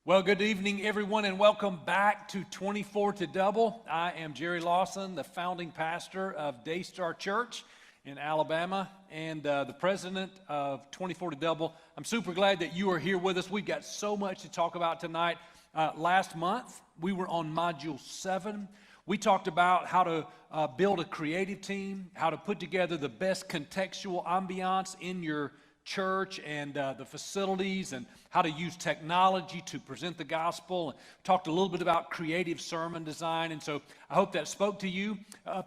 Well, good evening, everyone, and welcome back to 24 to Double. I am Jerry Lawson, the founding pastor of Daystar Church in Alabama and the president of 24 to Double. I'm super glad that you are here with us. We've got so much to talk about tonight. Last month, we were on Module 7. We talked about how to build a creative team, how to put together the best contextual ambiance in your church and the facilities, and how to use technology to present the gospel. And talked a little bit about creative sermon design, and so I hope that spoke to you.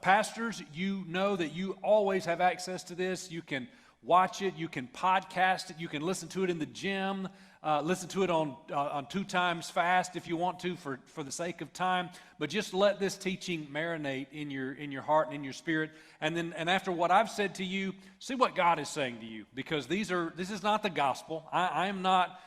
Pastors, you know that you always have access to this. You can watch it, you can podcast it, you can listen to it in the gym, listen to it on 2 times fast if you want to for the sake of time. But just let this teaching marinate in your heart and in your spirit. And after what I've said to you, see what God is saying to you, because this is not the gospel. I am not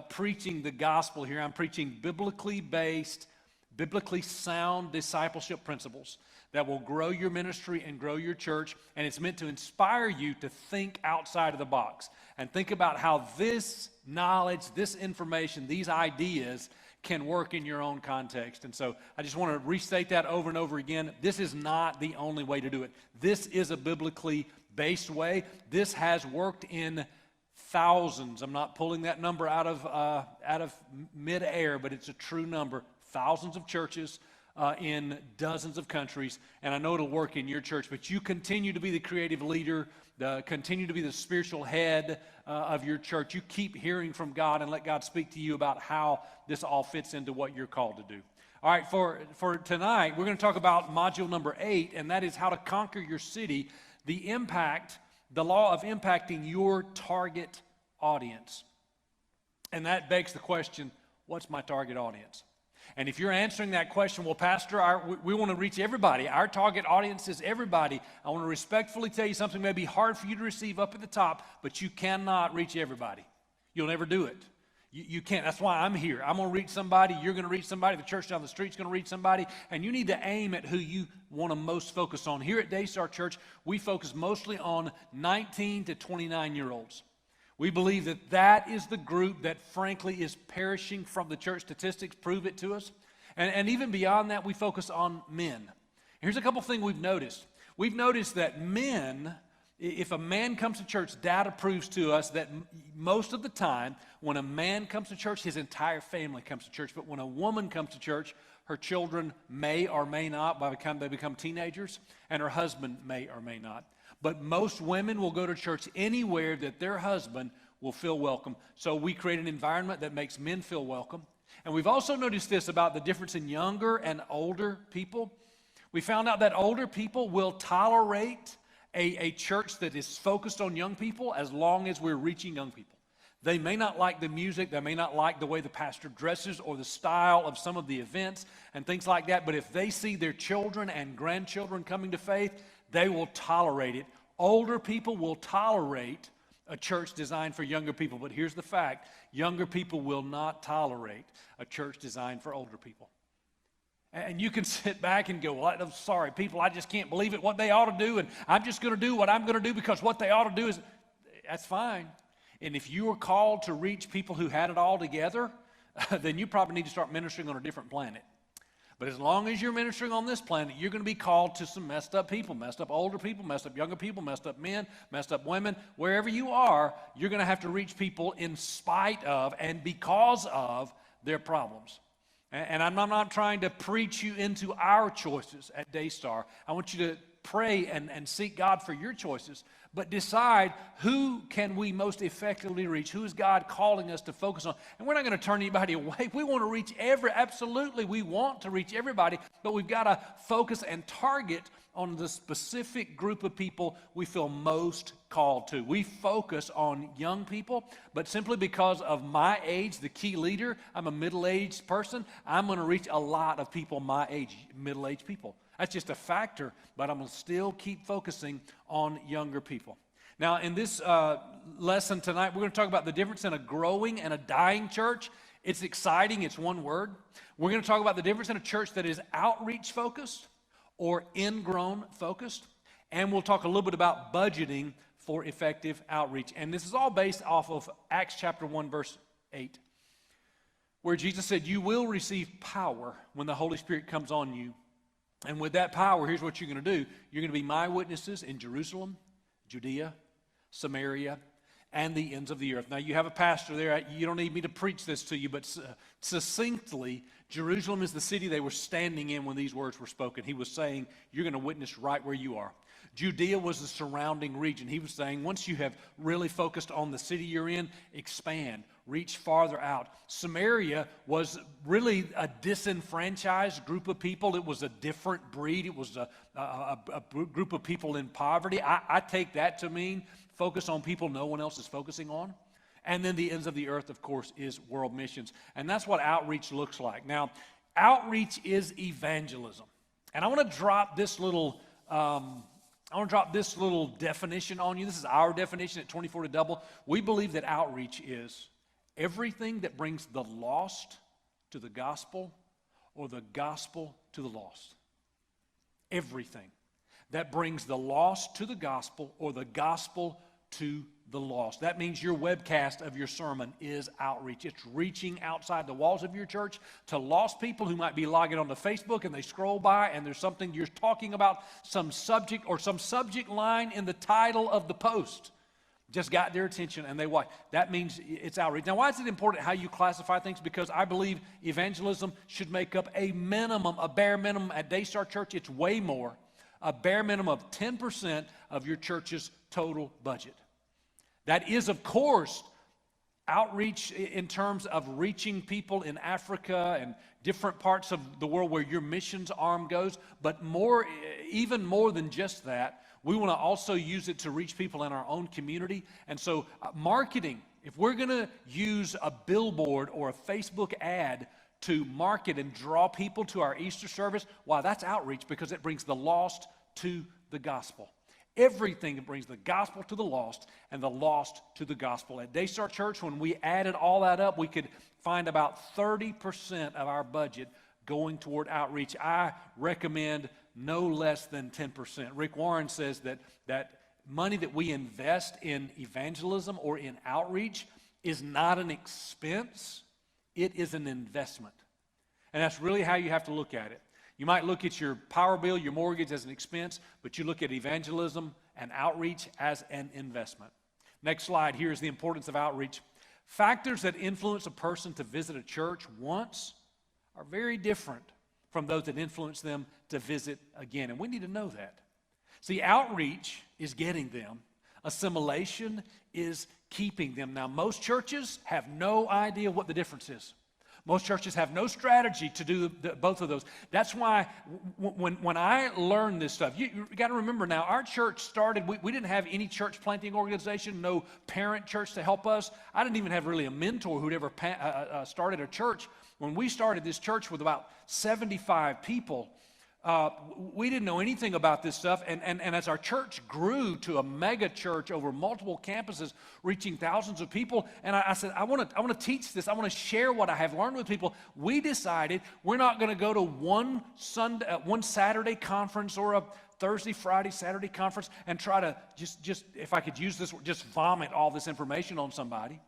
preaching the gospel here. I'm preaching biblically based, biblically sound discipleship principles that will grow your ministry and grow your church, and it's meant to inspire you to think outside of the box and think about how this knowledge, this information, these ideas can work in your own context. And so I just want to restate that over and over again. This is not the only way to do it. This is a biblically based way. This has worked in thousands. I'm not pulling that number out of midair, but it's a true number. Thousands of churches in dozens of countries, and I know it'll work in your church. But you continue to be the creative leader, continue to be the spiritual head of your church. You keep hearing from God and let God speak to you about how this all fits into what you're called to do. All right, for tonight, we're going to talk about module number 8, and that is how to conquer your city, the law of impacting your target audience. And that begs the question, what's my target audience? And if you're answering that question, well, Pastor, we want to reach everybody. Our target audience is everybody. I want to respectfully tell you something may be hard for you to receive up at the top, but you cannot reach everybody. You'll never do it. You can't. That's why I'm here. I'm going to reach somebody. You're going to reach somebody. The church down the street is going to reach somebody. And you need to aim at who you want to most focus on. Here at Daystar Church, we focus mostly on 19 to 29-year-olds. We believe that is the group that, frankly, is perishing from the church. Statistics prove it to us. And even beyond that, we focus on men. Here's a couple things we've noticed. We've noticed that men, if a man comes to church, data proves to us that most of the time, when a man comes to church, his entire family comes to church. But when a woman comes to church, her children may or may not by the time they become teenagers, and her husband may or may not. But most women will go to church anywhere that their husband will feel welcome. So we create an environment that makes men feel welcome. And we've also noticed this about the difference in younger and older people. We found out that older people will tolerate a church that is focused on young people as long as we're reaching young people. They may not like the music, they may not like the way the pastor dresses or the style of some of the events and things like that, but if they see their children and grandchildren coming to faith, they will tolerate it. Older people will tolerate a church designed for younger people, but here's the fact: younger people will not tolerate a church designed for older people. And you can sit back and go, well, I'm sorry, people, I just can't believe it, what they ought to do, and I'm just going to do what I'm going to do because what they ought to do is, that's fine. And if you are called to reach people who had it all together, then you probably need to start ministering on a different planet. But as long as you're ministering on this planet, you're going to be called to some messed up people, messed up older people, messed up younger people, messed up men, messed up women. Wherever you are, you're going to have to reach people in spite of and because of their problems. And I'm not trying to preach you into our choices at Daystar. I want you to pray and seek God for your choices, but decide who can we most effectively reach, who is God calling us to focus on. And we're not going to turn anybody away. We want to reach absolutely we want to reach everybody, but we've got to focus and target on the specific group of people we feel most called to. We focus on young people, but simply because of my age, the key leader, I'm a middle-aged person, I'm going to reach a lot of people my age, middle-aged people. That's just a factor, but I'm going to still keep focusing on younger people. Now, in this lesson tonight, we're going to talk about the difference in a growing and a dying church. It's exciting. It's one word. We're going to talk about the difference in a church that is outreach-focused or ingrown focused. And we'll talk a little bit about budgeting for effective outreach. And this is all based off of Acts chapter 1, verse 8. where Jesus said, you will receive power when the Holy Spirit comes on you. And with that power, here's what you're going to do. You're going to be my witnesses in Jerusalem, Judea, Samaria, and the ends of the earth. Now, you have a pastor there. You don't need me to preach this to you, but succinctly, Jerusalem is the city they were standing in when these words were spoken. He was saying, you're going to witness right where you are. Judea was the surrounding region. He was saying, once you have really focused on the city you're in, expand, reach farther out. Samaria was really a disenfranchised group of people. It was a different breed. It was a group of people in poverty. I take that to mean focus on people no one else is focusing on. And then the ends of the earth, of course, is world missions. And that's what outreach looks like. Now, outreach is evangelism. And I want to drop this little definition on you. This is our definition at 24 to Double. We believe that outreach is everything that brings the lost to the gospel or the gospel to the lost. Everything that brings the lost to the gospel or the gospel to the lost. That means your webcast of your sermon is outreach. It's reaching outside the walls of your church to lost people who might be logging onto Facebook and they scroll by and there's something you're talking about, some subject or some subject line in the title of the post. Just got their attention and they watch. That means it's outreach. Now, why is it important how you classify things? Because I believe evangelism should make up a minimum, a bare minimum. At Daystar Church, it's way more. A bare minimum of 10% of your church's total budget. That is, of course, outreach in terms of reaching people in Africa and different parts of the world where your missions arm goes. But more, even more than just that, we want to also use it to reach people in our own community. And so marketing, if we're going to use a billboard or a Facebook ad to market and draw people to our Easter service, wow, that's outreach because it brings the lost to the gospel. Everything that brings the gospel to the lost and the lost to the gospel. At Daystar Church, when we added all that up, we could find about 30% of our budget going toward outreach. I recommend no less than 10%. Rick Warren says that money that we invest in evangelism or in outreach is not an expense, it is an investment. And that's really how you have to look at it. You might look at your power bill, your mortgage as an expense, but you look at evangelism and outreach as an investment. Next slide, here's the importance of outreach. Factors that influence a person to visit a church once are very different from those that influence them to visit again, and we need to know that. See, outreach is getting them. Assimilation is keeping them. Now, most churches have no idea what the difference is. Most churches have no strategy to do both of those. That's why when I learned this stuff, you got to remember now, our church started, we didn't have any church planting organization, no parent church to help us. I didn't even have really a mentor who'd ever started a church. When we started this church with about 75 people, we didn't know anything about this stuff, and as our church grew to a mega church over multiple campuses, reaching thousands of people, and I said, I want to teach this. I want to share what I have learned with people. We decided we're not going to go to one Saturday conference or a Thursday, Friday, Saturday conference and try to just if I could use this, just vomit all this information on somebody.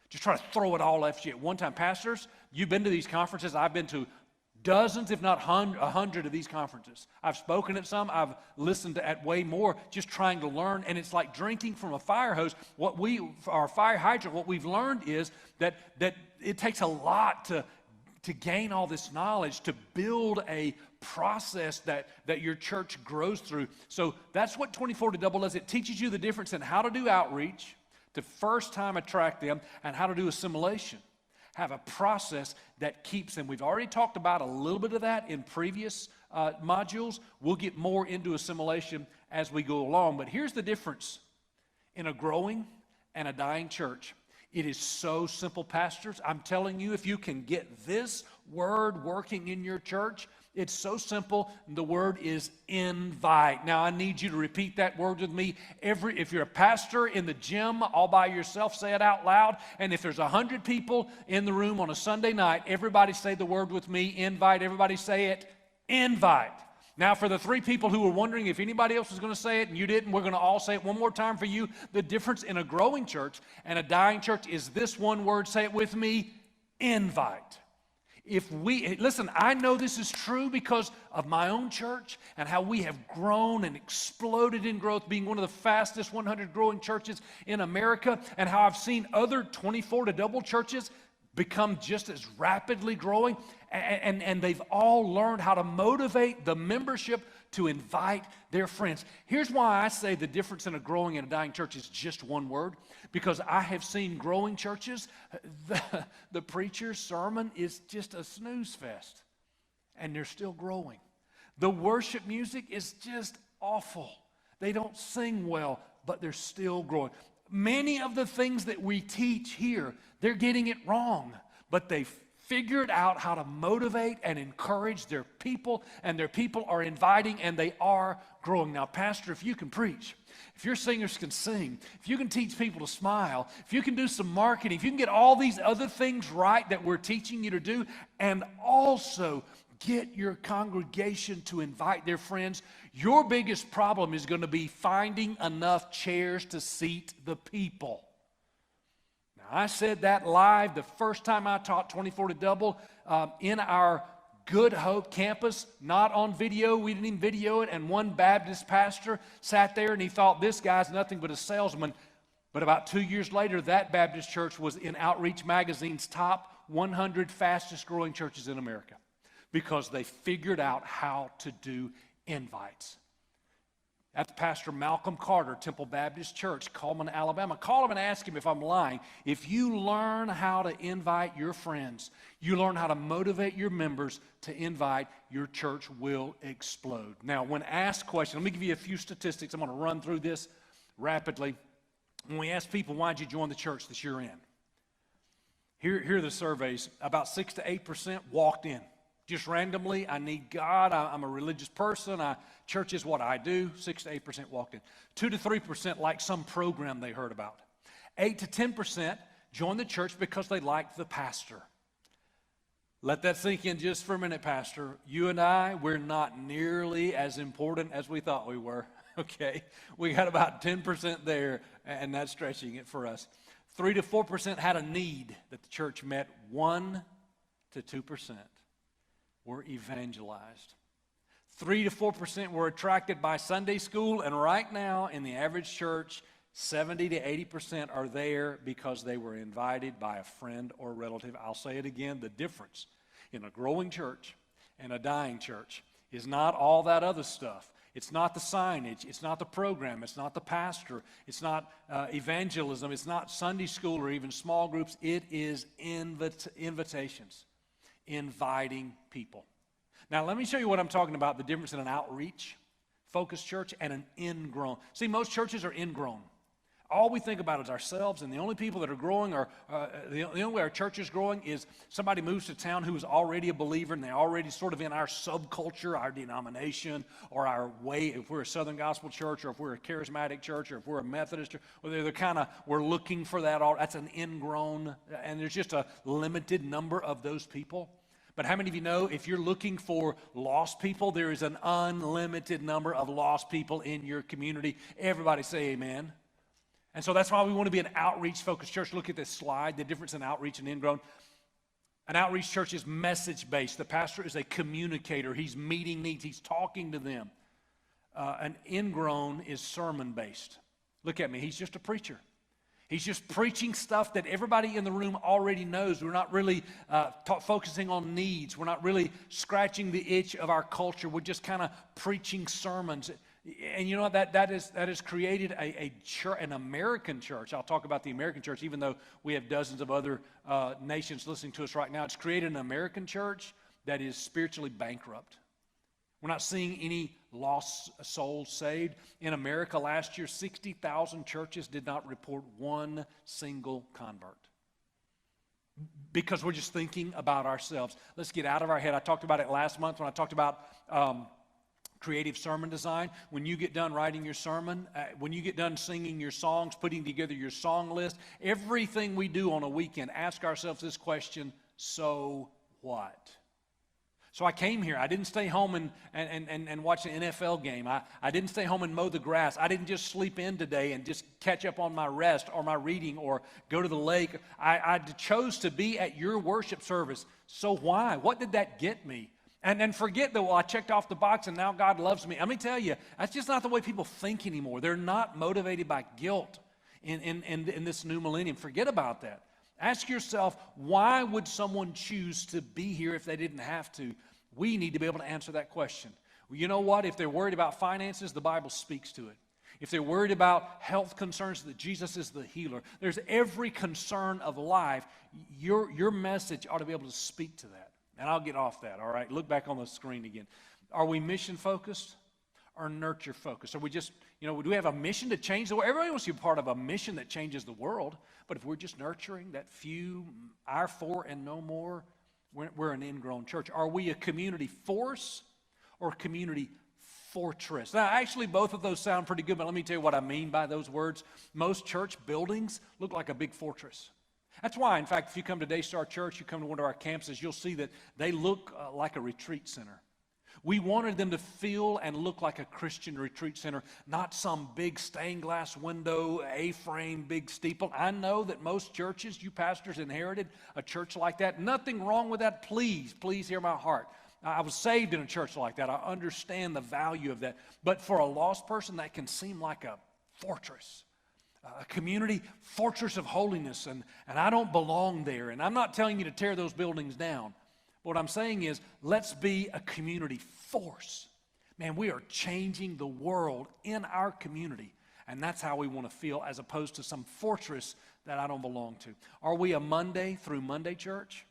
Just try to throw it all at you at one time. Pastors, you've been to these conferences. I've been to dozens, if not 100 of these conferences. I've spoken at some. I've listened at way more, just trying to learn. And it's like drinking from a fire hose. Our fire hydrant, what we've learned is that it takes a lot to gain all this knowledge, to build a process that your church grows through. So that's what 24 to Double does. It teaches you the difference in how to do outreach, to first time attract them, and how to do assimilation. Have a process that keeps them. We've already talked about a little bit of that in previous modules. We'll get more into assimilation as we go along. But here's the difference in a growing and a dying church. It is so simple, pastors. I'm telling you, if you can get this word working in your church, it's so simple. The word is invite. Now, I need you to repeat that word with me. If you're a pastor in the gym all by yourself, say it out loud. And if there's 100 people in the room on a Sunday night, everybody say the word with me, invite. Everybody say it, invite. Now, for the 3 people who were wondering if anybody else was going to say it and you didn't, we're going to all say it one more time for you. The difference in a growing church and a dying church is this one word. Say it with me, invite. Listen, I know this is true because of my own church and how we have grown and exploded in growth, being one of the fastest 100 growing churches in America, and how I've seen other 24 to double churches become just as rapidly growing, and they've all learned how to motivate the membership to invite their friends. Here's why I say the difference in a growing and a dying church is just one word, because I have seen growing churches, the preacher's sermon is just a snooze fest, and they're still growing. The worship music is just awful. They don't sing well, but they're still growing. Many of the things that we teach here, they're getting it wrong, but they've figured out how to motivate and encourage their people, and their people are inviting, and they are growing. Now, Pastor, if you can preach, if your singers can sing, if you can teach people to smile, if you can do some marketing, if you can get all these other things right that we're teaching you to do, and also get your congregation to invite their friends, your biggest problem is going to be finding enough chairs to seat the people. I said that live the first time I taught 24 to double in our Good Hope campus, not on video. We didn't even video it. And one Baptist pastor sat there and he thought, this guy's nothing but a salesman. But about 2 years later, that Baptist church was in Outreach Magazine's top 100 fastest growing churches in America because they figured out how to do invites. That's Pastor Malcolm Carter, Temple Baptist Church, Cullman, Alabama. Call him and ask him if I'm lying. If you learn how to invite your friends, you learn how to motivate your members to invite, your church will explode. Now, when asked questions, let me give you a few statistics. I'm going to run through this rapidly. When we ask people, why'd you join the church that you're in? Here are the surveys. About 6 to 8% walked in. Just randomly, I need God, I'm a religious person, church is what I do. 6 to 8% walked in. 2 to 3% like some program they heard about. 8 to 10% joined the church because they liked the pastor. Let that sink in just for a minute, Pastor. You and I, we're not nearly as important as we thought we were, okay? We got about 10% there, and that's stretching it for us. 3 to 4% had a need that the church met. 1 to 2% were evangelized. 3 to 4% were attracted by Sunday school, and right now in the average church, 70 to 80% are there because they were invited by a friend or relative. I'll say it again, the difference in a growing church and a dying church is not all that other stuff. It's not the signage, it's not the program, it's not the pastor, it's not evangelism, it's not Sunday school or even small groups. It is invitations. Inviting people. Now, let me show you what I'm talking about, the difference in an outreach-focused church and an ingrown. See, most churches are ingrown. All we think about is ourselves, and the only people that are growing are, the only way our church is growing is somebody moves to town who is already a believer, and they're already sort of in our subculture, our denomination, or our way, if we're a Southern Gospel church, or if we're a charismatic church, or if we're a Methodist church, or they're kind of, we're looking for that, that's an ingrown, and there's just a limited number of those people. But how many of you know if you're looking for lost people, there is an unlimited number of lost people in your community? Everybody say amen. And so that's why we want to be an outreach-focused church. Look at this slide, the difference in outreach and ingrown. An outreach church is message-based. The pastor is a communicator. He's meeting needs. He's talking to them. An ingrown is sermon-based. Look at me. He's just a preacher. He's just preaching stuff that everybody in the room already knows. We're not really focusing on needs. We're not really scratching the itch of our culture. We're just kind of preaching sermons. And you know what? That has created an American church. I'll talk about the American church, even though we have dozens of other nations listening to us right now. It's created an American church that is spiritually bankrupt. We're not seeing any lost souls saved. In America last year, 60,000 churches did not report one single convert. Because we're just thinking about ourselves. Let's get out of our head. I talked about it last month when I talked about creative sermon design. When you get done writing your sermon, when you get done singing your songs, putting together your song list, everything we do on a weekend, ask ourselves this question, so what? So I came here. I didn't stay home and watch an NFL game. I didn't stay home and mow the grass. I didn't just sleep in today and just catch up on my rest or my reading or go to the lake. I chose to be at your worship service. So why? What did that get me? And forget that, well, I checked off the box and now God loves me. Let me tell you, that's just not the way people think anymore. They're not motivated by guilt in this new millennium. Forget about that. Ask yourself, why would someone choose to be here if they didn't have to? We need to be able to answer that question. Well, you know what? If they're worried about finances, the Bible speaks to it. If they're worried about health concerns, that Jesus is the healer. There's every concern of life. Your message ought to be able to speak to that. And I'll get off that, all right? Look back on the screen again. Are we mission-focused or nurture-focused? Are we just, do we have a mission to change the world? Everybody wants to be part of a mission that changes the world. But if we're just nurturing that few, our four and no more, we're an ingrown church. Are we a community force or a community fortress? Now, actually, both of those sound pretty good, but let me tell you what I mean by those words. Most church buildings look like a big fortress. That's why, in fact, if you come to Daystar Church, you come to one of our campuses, you'll see that they look like a retreat center. We wanted them to feel and look like a Christian retreat center, not some big stained glass window, A-frame, big steeple. I know that most churches, you pastors inherited a church like that. Nothing wrong with that. Please hear my heart. I was saved in a church like that. I understand the value of that. But for a lost person, that can seem like a fortress. A community fortress of holiness, and I don't belong there. And I'm not telling you to tear those buildings down. What I'm saying is, let's be a community force. Man, we are changing the world in our community, and that's how we want to feel, as opposed to some fortress that I don't belong to. Are we a Monday through Monday church,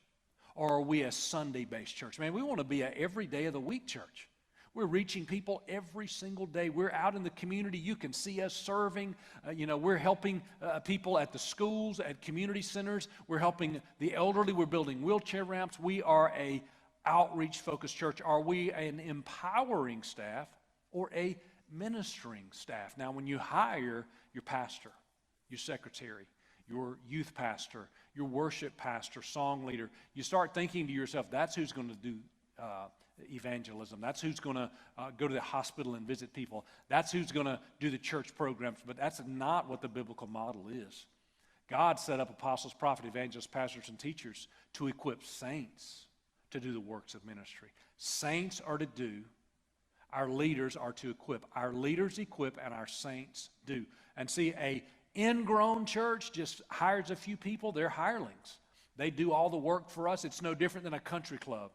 or are we a Sunday-based church? Man, we want to be a every day of the week church. We're reaching people every single day. We're out in the community. You can see us serving. We're helping people at the schools, at community centers. We're helping the elderly. We're building wheelchair ramps. We are a outreach-focused church. Are we an empowering staff or a ministering staff? Now, when you hire your pastor, your secretary, your youth pastor, your worship pastor, song leader, you start thinking to yourself, that's who's going to do evangelism. That's who's going to go to the hospital and visit people. That's who's going to do the church programs. But that's not what the biblical model is. God set up apostles, prophets, evangelists, pastors, and teachers to equip saints to do the works of ministry. Saints are to do. Our leaders are to equip. Our leaders equip and our saints do. And see, a ingrown church just hires a few people. They're hirelings. They do all the work for us. It's no different than a country club,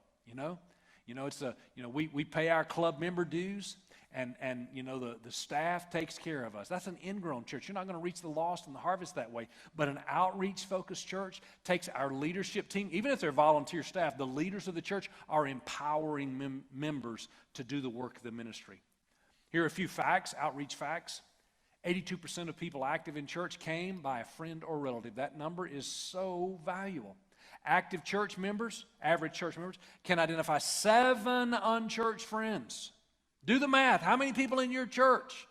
we pay our club member dues, and the staff takes care of us. That's an ingrown church. You're not going to reach the lost and the harvest that way. But an outreach-focused church takes our leadership team, even if they're volunteer staff, the leaders of the church are empowering members to do the work of the ministry. Here are a few facts, outreach facts. 82% of people active in church came by a friend or relative. That number is so valuable. Active church members, average church members, can identify 7 unchurched friends. Do the math. How many people in your church?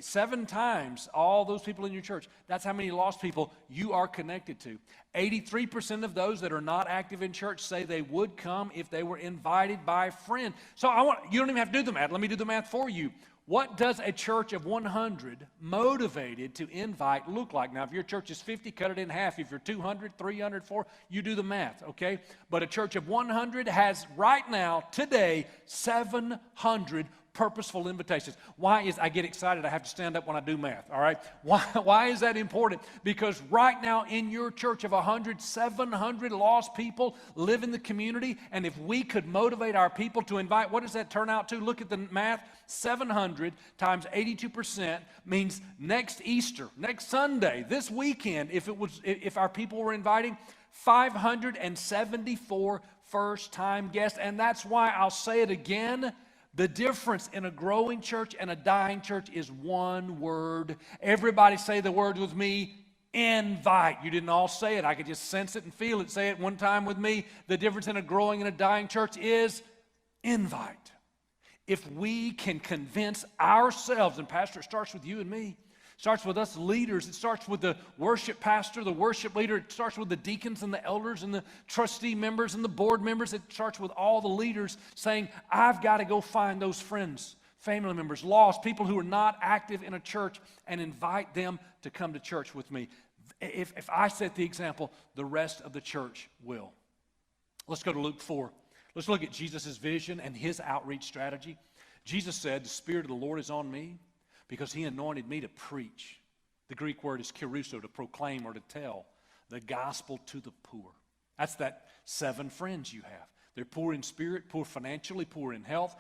7 times all those people in your church. That's how many lost people you are connected to. 83% of those that are not active in church say they would come if they were invited by a friend. So you don't even have to do the math. Let me do the math for you. What does a church of 100 motivated to invite look like? Now, if your church is 50, cut it in half. If you're 200, 300, 400, you do the math, okay? But a church of 100 has right now, today, 700 purposeful invitations. I get excited. I have to stand up when I do math, all right? Why is that important? Because right now in your church of 100, 700 lost people live in the community, and if we could motivate our people to invite, what does that turn out to? Look at the math. 700 times 82% means next Easter, next Sunday, this weekend, if our people were inviting, 574 first-time guests. And that's why I'll say it again. The difference in a growing church and a dying church is one word. Everybody say the word with me, invite. You didn't all say it. I could just sense it and feel it. Say it one time with me. The difference in a growing and a dying church is invite. If we can convince ourselves, and Pastor, it starts with you and me, It starts with us leaders. It starts with the worship pastor, the worship leader. It starts with the deacons and the elders and the trustee members and the board members. It starts with all the leaders saying, I've got to go find those friends, family members, lost, people who are not active in a church, and invite them to come to church with me. If I set the example, the rest of the church will. Let's go to Luke 4. Let's look at Jesus' vision and his outreach strategy. Jesus said, the Spirit of the Lord is on me because he anointed me to preach. The Greek word is kerusso, to proclaim or to tell the gospel to the poor. That's that 7 friends you have. They're poor in spirit, poor financially, poor in health,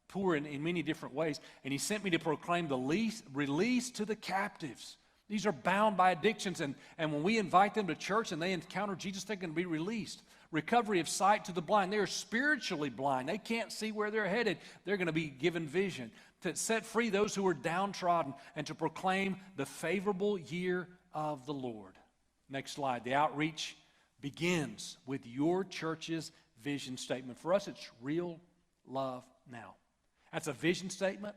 poor in many different ways. And he sent me to proclaim the release to the captives. These are bound by addictions, and when we invite them to church and they encounter Jesus, they're going to be released. Recovery of sight to the blind. They are spiritually blind. They can't see where they're headed. They're going to be given vision. To set free those who are downtrodden and to proclaim the favorable year of the Lord. Next slide. The outreach begins with your church's vision statement. For us, it's real love now. That's a vision statement.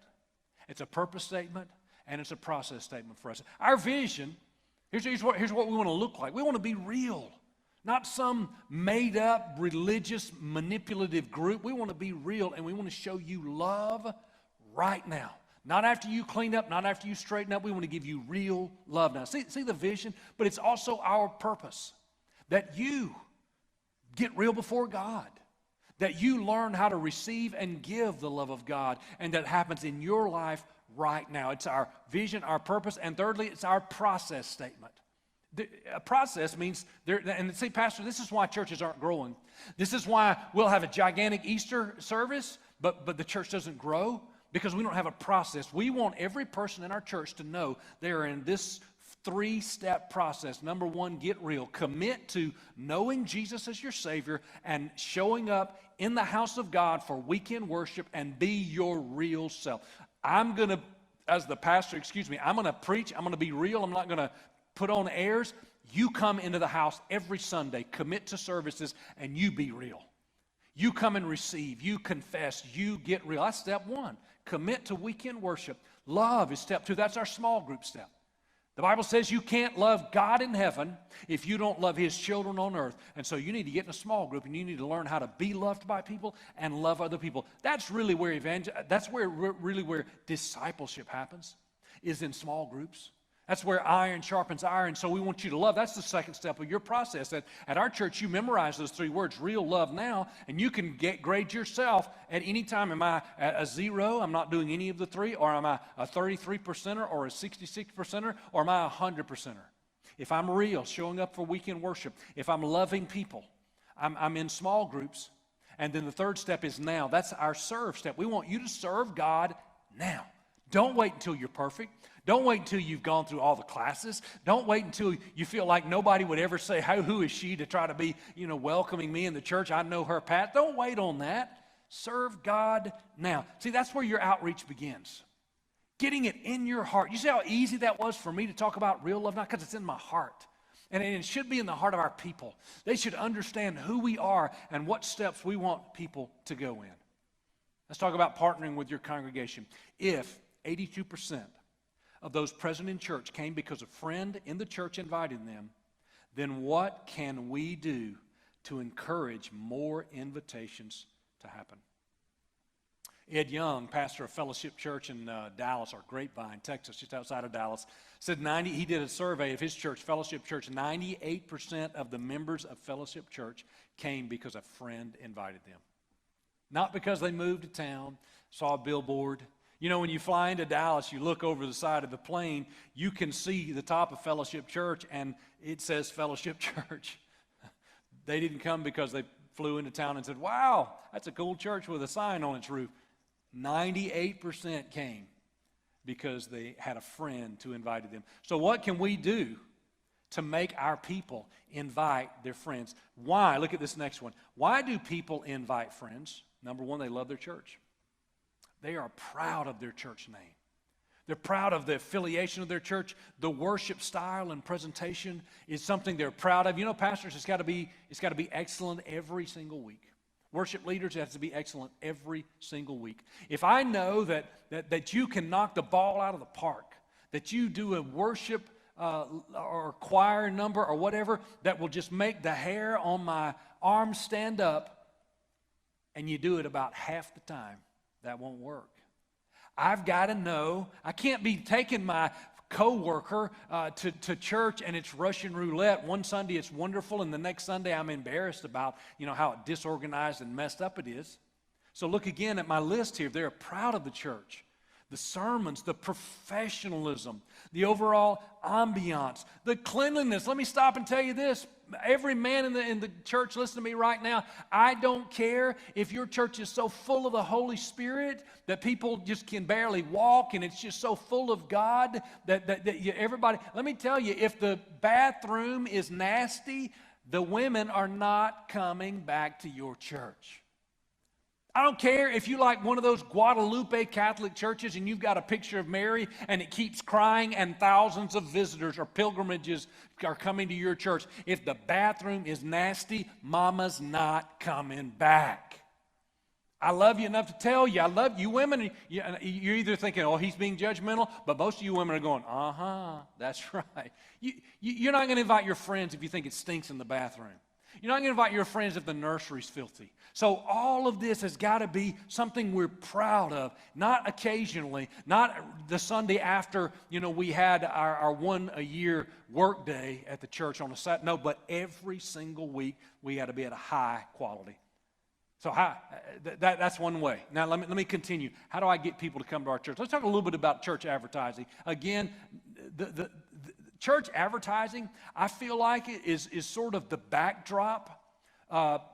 It's a purpose statement. And it's a process statement for us. Our vision, here's what we want to look like. We want to be real. Not some made-up, religious, manipulative group. We want to be real, and we want to show you love right now. Not after you clean up, not after you straighten up. We want to give you real love now. See the vision? But it's also our purpose. That you get real before God. That you learn how to receive and give the love of God. And that happens in your life right now. It's our vision, our purpose, and thirdly, it's our process statement. A process means, and say, Pastor, this is why churches aren't growing. This is why we'll have a gigantic Easter service, but the church doesn't grow, because we don't have a process. We want every person in our church to know they are in this 3-step process. Number 1, get real. Commit to knowing Jesus as your Savior and showing up in the house of God for weekend worship and be your real self. I'm going to, as the pastor, I'm going to preach. I'm going to be real. I'm not going to put on airs. You come into the house every Sunday, commit to services, and you be real. You come and receive. You confess. You get real. That's step 1. Commit to weekend worship. Love is step 2. That's our small group step. The Bible says you can't love God in heaven if you don't love his children on earth. And so you need to get in a small group, and you need to learn how to be loved by people and love other people. That's really where where discipleship happens, is in small groups. That's where iron sharpens iron. So we want you to love. That's the second step of your process. At our church, you memorize those 3 words, real love now, and you can grade yourself at any time. Am I a 0? I'm not doing any of the 3, or am I a 33%er or a 66%er, or am I a 100%er? If I'm real, showing up for weekend worship, if I'm loving people, I'm in small groups. And then the third step is now. That's our serve step. We want you to serve God now. Don't wait until you're perfect. Don't wait until you've gone through all the classes. Don't wait until you feel like nobody would ever say, who is she to try to be, welcoming me in the church? I know her path. Don't wait on that. Serve God now. See, that's where your outreach begins. Getting it in your heart. You see how easy that was for me to talk about real love now? Because it's in my heart. And it should be in the heart of our people. They should understand who we are and what steps we want people to go in. Let's talk about partnering with your congregation. If 82% of those present in church came because a friend in the church invited them, then what can we do to encourage more invitations to happen? Ed Young, pastor of Fellowship Church in Dallas, or Grapevine, Texas, just outside of Dallas, said he did a survey of his church, Fellowship Church. 98% of the members of Fellowship Church came because a friend invited them. Not because they moved to town, saw a billboard. When you fly into Dallas, you look over the side of the plane, you can see the top of Fellowship Church, and it says Fellowship Church. They didn't come because they flew into town and said, wow, that's a cool church with a sign on its roof. 98% came because they had a friend who invited them. So what can we do to make our people invite their friends? Why? Look at this next one. Why do people invite friends? Number 1, they love their church. They are proud of their church name. They're proud of the affiliation of their church. The worship style and presentation is something they're proud of. Pastors, it's got to be excellent every single week. Worship leaders, it has to be excellent every single week. If I know that you can knock the ball out of the park, that you do a worship or choir number or whatever that will just make the hair on my arms stand up, and you do it about half the time, that won't work. I've got to know, I can't be taking my co-worker to church and it's Russian roulette. One Sunday it's wonderful, and the next Sunday I'm embarrassed about, how disorganized and messed up it is. So look again at my list here. They're proud of the church. The sermons, the professionalism, the overall ambiance, the cleanliness. Let me stop and tell you this. Every man in the church, listen to me right now. I don't care if your church is so full of the Holy Spirit that people just can barely walk, and it's just so full of God that everybody. Let me tell you, if the bathroom is nasty, the women are not coming back to your church. I don't care if you like one of those Guadalupe Catholic churches and you've got a picture of Mary and it keeps crying and thousands of visitors or pilgrimages are coming to your church. If the bathroom is nasty, mama's not coming back. I love you enough to tell you. I love you women. You're either thinking, oh, he's being judgmental, but most of you women are going, that's right. You're not going to invite your friends if you think it stinks in the bathroom. You're not going to invite your friends if the nursery's filthy. So all of this has got to be something we're proud of, not occasionally, not the Sunday after, we had our one-a-year work day at the church on a Saturday. No, but every single week we got to be at a high quality. So that's one way. Now let me continue. How do I get people to come to our church? Let's talk a little bit about church advertising. Again, the church advertising, I feel like it is sort of the backdrop,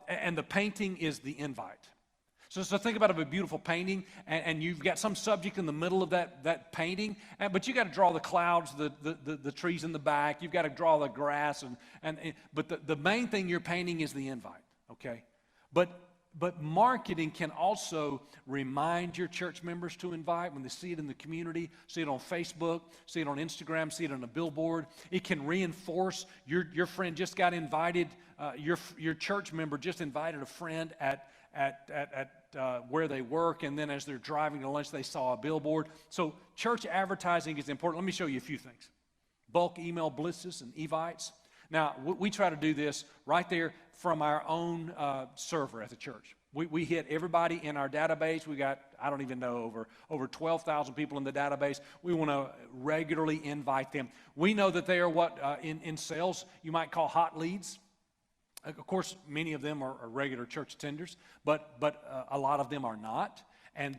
and the painting is the invite. So think about a beautiful painting, and you've got some subject in the middle of that painting, but you got to draw the clouds, the trees in the back. You've got to draw the grass, but the main thing you're painting is the invite. Okay, But marketing can also remind your church members to invite when they see it in the community, see it on Facebook, see it on Instagram, see it on a billboard. It can reinforce your friend just got invited, your church member just invited a friend at where they work, and then as they're driving to lunch, they saw a billboard. So church advertising is important. Let me show you a few things. Bulk email blitzes and evites. Now, we try to do this right there from our own server at the church. We hit everybody in our database. We got, I don't even know, over 12,000 people in the database. We want to regularly invite them. We know that they are what in sales you might call hot leads. Of course, many of them are regular church attenders, but a lot of them are not.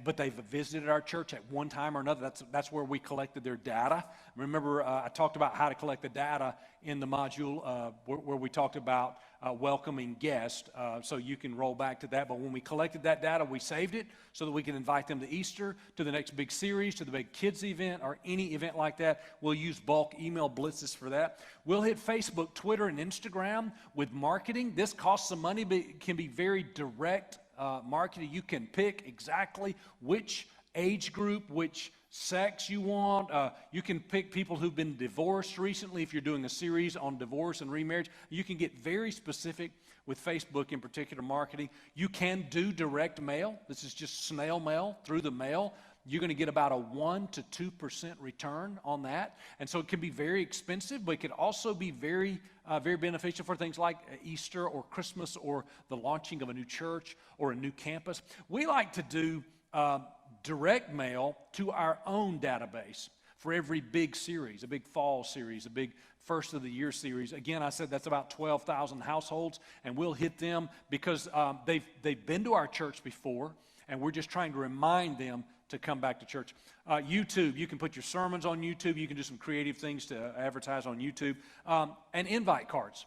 But they've visited our church at one time or another. That's where we collected their data. Remember, I talked about how to collect the data in the module where we talked about welcoming guests. So you can roll back to that. But when we collected that data, we saved it so that we can invite them to Easter, to the next big series, to the big kids event, or any event like that. We'll use bulk email blitzes for that. We'll hit Facebook, Twitter, and Instagram with marketing. This costs some money, but it can be very direct marketing. You can pick exactly which age group, which sex you want. You can pick people who've been divorced recently if you're doing a series on divorce and remarriage. You can get very specific with Facebook in particular marketing. You can do direct mail. This is just snail mail through the mail. You're going to get about a 1 to 2% return on that. And so it can be very expensive, but it can also be very beneficial for things like Easter or Christmas or the launching of a new church or a new campus. We like to do direct mail to our own database for every big series, a big fall series, a big first of the year series. Again, I said that's about 12,000 households, and we'll hit them because they've been to our church before, and we're just trying to remind them to come back to church. YouTube, you can put your sermons on YouTube. You can do some creative things to advertise on YouTube. And invite cards.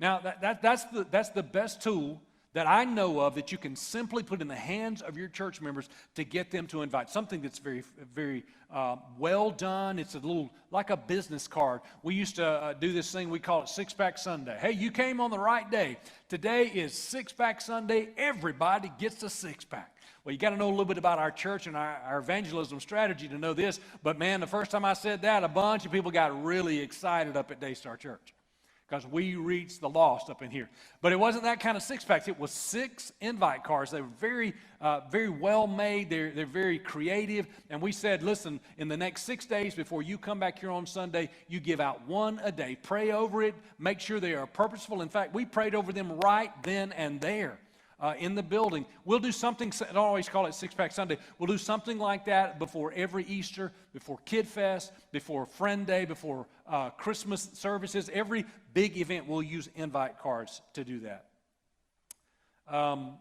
Now, that's the best tool that I know of that you can simply put in the hands of your church members to get them to invite. Something that's very, very well done. It's a little like a business card. We used to do this thing, we call it Six Pack Sunday. Hey, you came on the right day. Today is Six Pack Sunday. Everybody gets a six pack. Well, you got to know a little bit about our church and our evangelism strategy to know this. But man, the first time I said that, a bunch of people got really excited up at Daystar Church. because we reach the lost up in here. But it wasn't that kind of six-packs. It was 6 invite cards. They were very, very well made. They're very creative. And we said, listen, in the next 6 days before you come back here on Sunday, you give out 1 a day. Pray over it. Make sure they are purposeful. In fact, we prayed over them right then and there. In the building. We'll do something, I don't always call it Six-Pack Sunday. We'll do something like that before every Easter, before Kid Fest, before Friend Day, before Christmas services. Every big event, we'll use invite cards to do that. I'm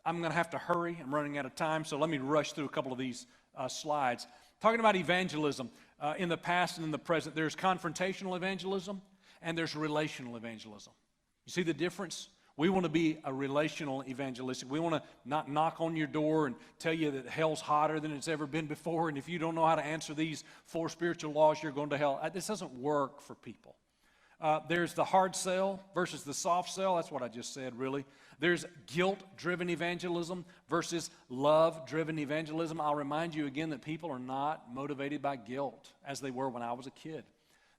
going to have to hurry. I'm running out of time, so let me rush through a couple of these slides. Talking about evangelism, in the past and in the present, there's confrontational evangelism and there's relational evangelism. You see the difference? We want to be a relational evangelistic. We want to not knock on your door and tell you that hell's hotter than it's ever been before, and if you don't know how to answer these 4 spiritual laws, you're going to hell. This doesn't work for people. There's the hard sell versus the soft sell. That's what I just said, really. There's guilt-driven evangelism versus love-driven evangelism. I'll remind you again that people are not motivated by guilt as they were when I was a kid.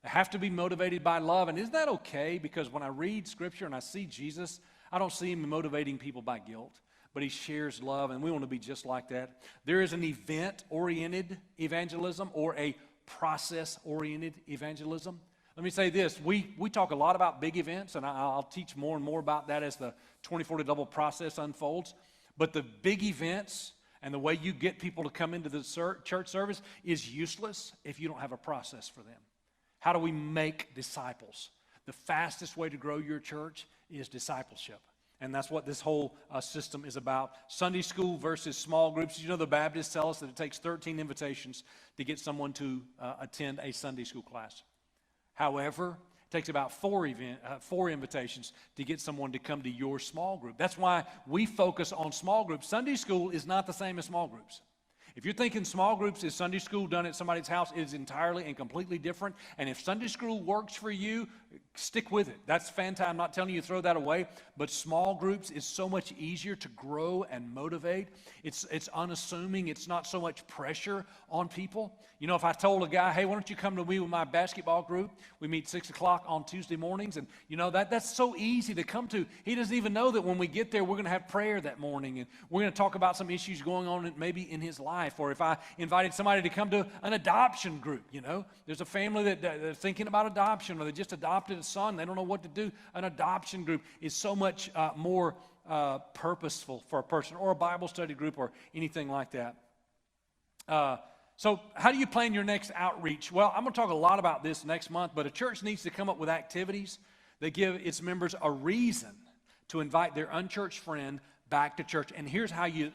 They have to be motivated by love. And isn't that okay? Because when I read Scripture and I see Jesus, I don't see him motivating people by guilt, but he shares love, and we want to be just like that. There is an event-oriented evangelism or a process-oriented evangelism. Let me say this. We talk a lot about big events, and I'll teach more and more about that as the 24 to double process unfolds. But the big events and the way you get people to come into the church service is useless if you don't have a process for them. How do we make disciples? The fastest way to grow your church is discipleship. And that's what this whole system is about. Sunday school versus small groups. You know, the Baptists tell us that it takes 13 invitations to get someone to attend a Sunday school class. However, it takes about 4 invitations to get someone to come to your small group. That's why we focus on small groups. Sunday school is not the same as small groups. If you're thinking small groups is Sunday school done at somebody's house, it is entirely and completely different. And if Sunday school works for you, stick with it. That's fantastic. I'm not telling you to throw that away, but small groups is so much easier to grow and motivate. It's unassuming. It's not so much pressure on people. You know, if I told a guy, hey, why don't you come to me with my basketball group? We meet 6 o'clock on Tuesday mornings, and you know, that's so easy to come to. He doesn't even know that when we get there, we're going to have prayer that morning, and we're going to talk about some issues going on maybe in his life. Or if I invited somebody to come to an adoption group, you know, there's a family that they're thinking about adoption, or they just adopted a son, they don't know what to do. An adoption group is so much more purposeful for a person, or a Bible study group, or anything like that. So how do you plan your next outreach? Well, I'm going to talk a lot about this next month, but a church needs to come up with activities that give its members a reason to invite their unchurched friend back to church. And here's how you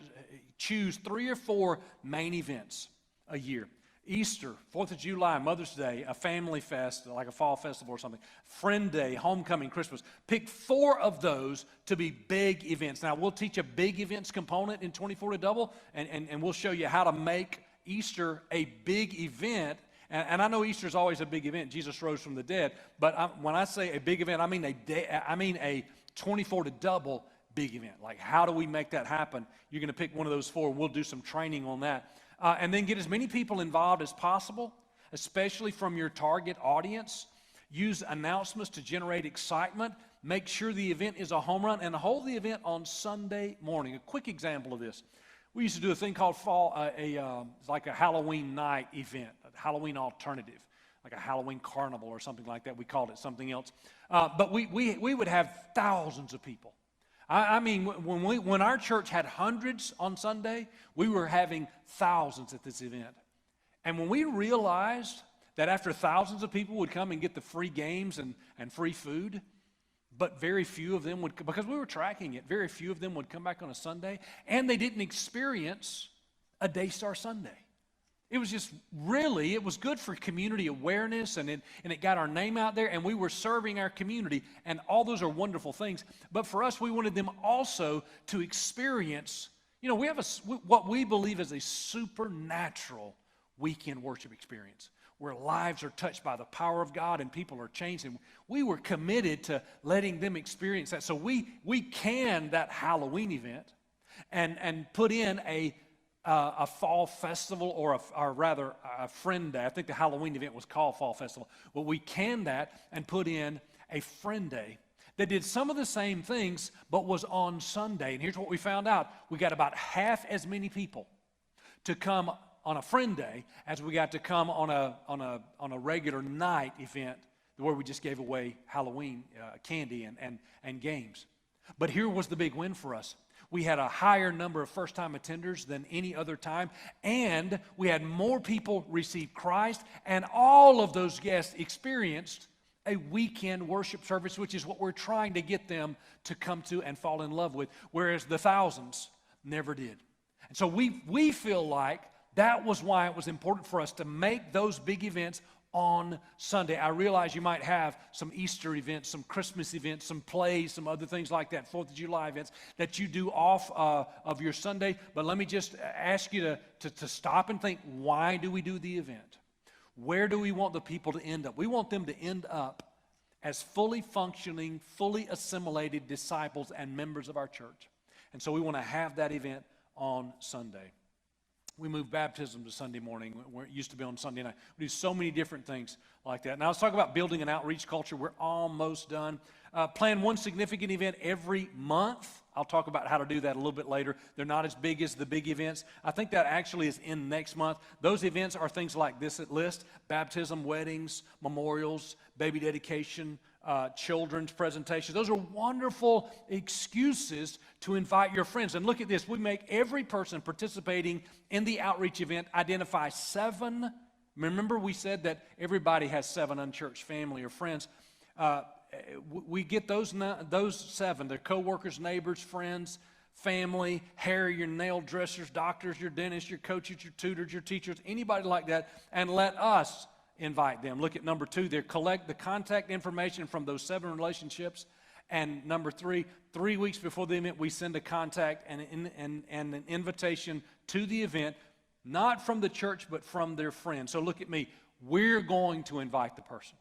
choose 3 or 4 main events a year. Easter, 4th of July, Mother's Day, a family fest, like a fall festival or something, Friend Day, Homecoming, Christmas. Pick 4 of those to be big events. Now, we'll teach a big events component in 24 to double, and we'll show you how to make Easter a big event. And I know Easter is always a big event. Jesus rose from the dead. But when I say a big event, I mean a 24 to double big event. Like, how do we make that happen? You're going to pick one of those 4. We'll do some training on that. And then get as many people involved as possible, especially from your target audience. Use announcements to generate excitement. Make sure the event is a home run, and hold the event on Sunday morning. A quick example of this. We used to do a thing called like a Halloween night event, a Halloween alternative, like a Halloween carnival or something like that. We called it something else. But we would have thousands of people. I mean, when our church had hundreds on Sunday, we were having thousands at this event. And when we realized that after thousands of people would come and get the free games and free food, but very few of them would, because we were tracking it, very few of them would come back on a Sunday, and they didn't experience a Daystar Sunday. It was just really, it was good for community awareness, and it got our name out there, and we were serving our community, and all those are wonderful things. But for us, we wanted them also to experience, you know, we have what we believe is a supernatural weekend worship experience, where lives are touched by the power of God and people are changed. And we were committed to letting them experience that. So we canned that Halloween event and put in a a fall festival or rather a friend day. I think the Halloween event was called Fall Festival. Well, we canned that and put in a friend day that did some of the same things but was on Sunday. And here's what we found out. We got about half as many people to come on a friend day as we got to come on a regular night event where we just gave away Halloween candy and games. But here was the big win for us. We had a higher number of first-time attenders than any other time, and we had more people receive Christ, and all of those guests experienced a weekend worship service, which is what we're trying to get them to come to and fall in love with, whereas the thousands never did. And so we feel like that was why it was important for us to make those big events on Sunday. I realize you might have some Easter events, some Christmas events, some plays, some other things like that, 4th of July events that you do off of your Sunday. But let me just ask you to stop and think, why do we do the event? Where do we want the people to end up? We want them to end up as fully functioning, fully assimilated disciples and members of our church. And so we want to have that event on Sunday. We moved baptism to Sunday morning, where it used to be on Sunday night. We do so many different things like that. Now, let's talk about building an outreach culture. We're almost done. Plan one significant event every month. I'll talk about how to do that a little bit later. They're not as big as the big events. I think that actually is in next month. Those events are things like this list: baptism, weddings, memorials, baby dedication, children's presentations. Those are wonderful excuses to invite your friends. And look at this. We make every person participating in the outreach event identify 7. Remember, we said that everybody has 7 unchurched family or friends. We get those 7. They're coworkers, neighbors, friends, family, hair, your nail dressers, doctors, your dentists, your coaches, your tutors, your teachers, anybody like that, and let us invite them. Look at number 2 there. Collect the contact information from those 7 relationships. And number 3, 3 weeks before the event, we send a contact and an invitation to the event, not from the church, but from their friends. So look at me. We're going to invite the person.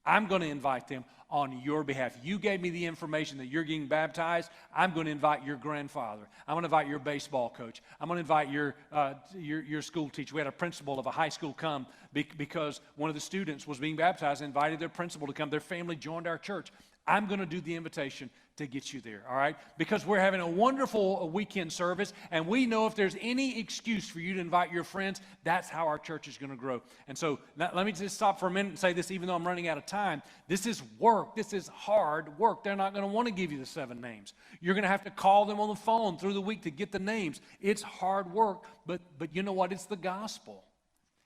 I'm going to invite them on your behalf. You gave me the information that you're getting baptized. I'm going to invite your grandfather. I'm going to invite your baseball coach. I'm going to invite your school teacher. We had a principal of a high school come because one of the students was being baptized and invited their principal to come. Their family joined our church. I'm going to do the invitation to get you there, all right? Because we're having a wonderful weekend service, and we know if there's any excuse for you to invite your friends, that's how our church is going to grow. And so let me just stop for a minute and say this, even though I'm running out of time. This is work. This is hard work. They're not going to want to give you the 7 names. You're going to have to call them on the phone through the week to get the names. It's hard work, but you know what? It's the gospel.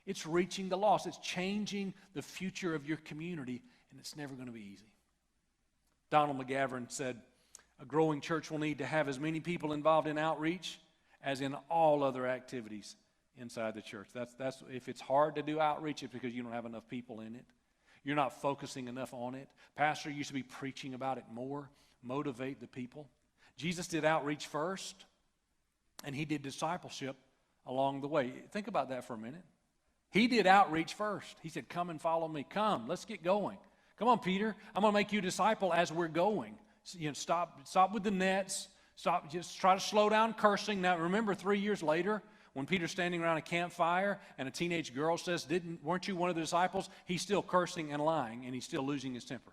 It's reaching the lost. It's changing the future of your community, and it's never going to be easy. Donald McGavran said, a growing church will need to have as many people involved in outreach as in all other activities inside the church. That's if it's hard to do outreach, it's because you don't have enough people in it. You're not focusing enough on it. Pastor used to be preaching about it more. Motivate the people. Jesus did outreach first, and he did discipleship along the way. Think about that for a minute. He did outreach first. He said, come and follow me. Come, let's get going. Come on, Peter. I'm going to make you a disciple as we're going. Stop with the nets. Just try to slow down cursing. Now, remember 3 years later when Peter's standing around a campfire and a teenage girl says, weren't you one of the disciples? He's still cursing and lying, and he's still losing his temper.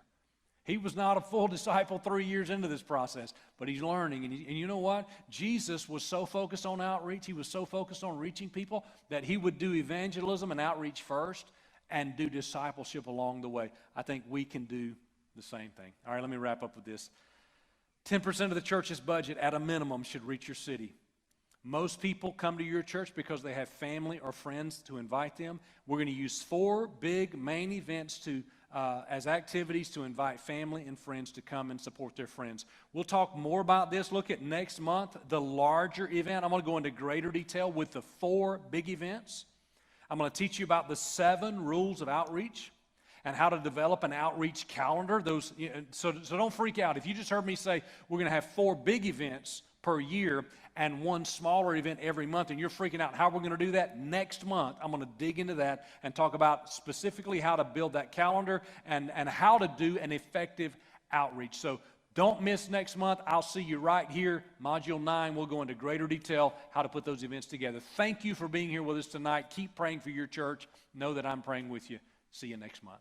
He was not a full disciple 3 years into this process, but he's learning. And you know what? Jesus was so focused on outreach. He was so focused on reaching people that he would do evangelism and outreach first and do discipleship along the way. I think we can do the same thing. All right, let me wrap up with this. 10% of the church's budget at a minimum should reach your city. Most people come to your church because they have family or friends to invite them. We're going to use 4 big main events as activities to invite family and friends to come and support their friends. We'll talk more about this. Look at next month, the larger event. I'm going to go into greater detail with the 4 big events. I'm going to teach you about the 7 rules of outreach and how to develop an outreach calendar. So don't freak out. If you just heard me say we're going to have 4 big events per year and 1 smaller event every month, and you're freaking out how we're going to do that next month, I'm going to dig into that and talk about specifically how to build that calendar and how to do an effective outreach. So Don't miss next month. I'll see you right here. Module 9, we'll go into greater detail how to put those events together. Thank you for being here with us tonight. Keep praying for your church. Know that I'm praying with you. See you next month.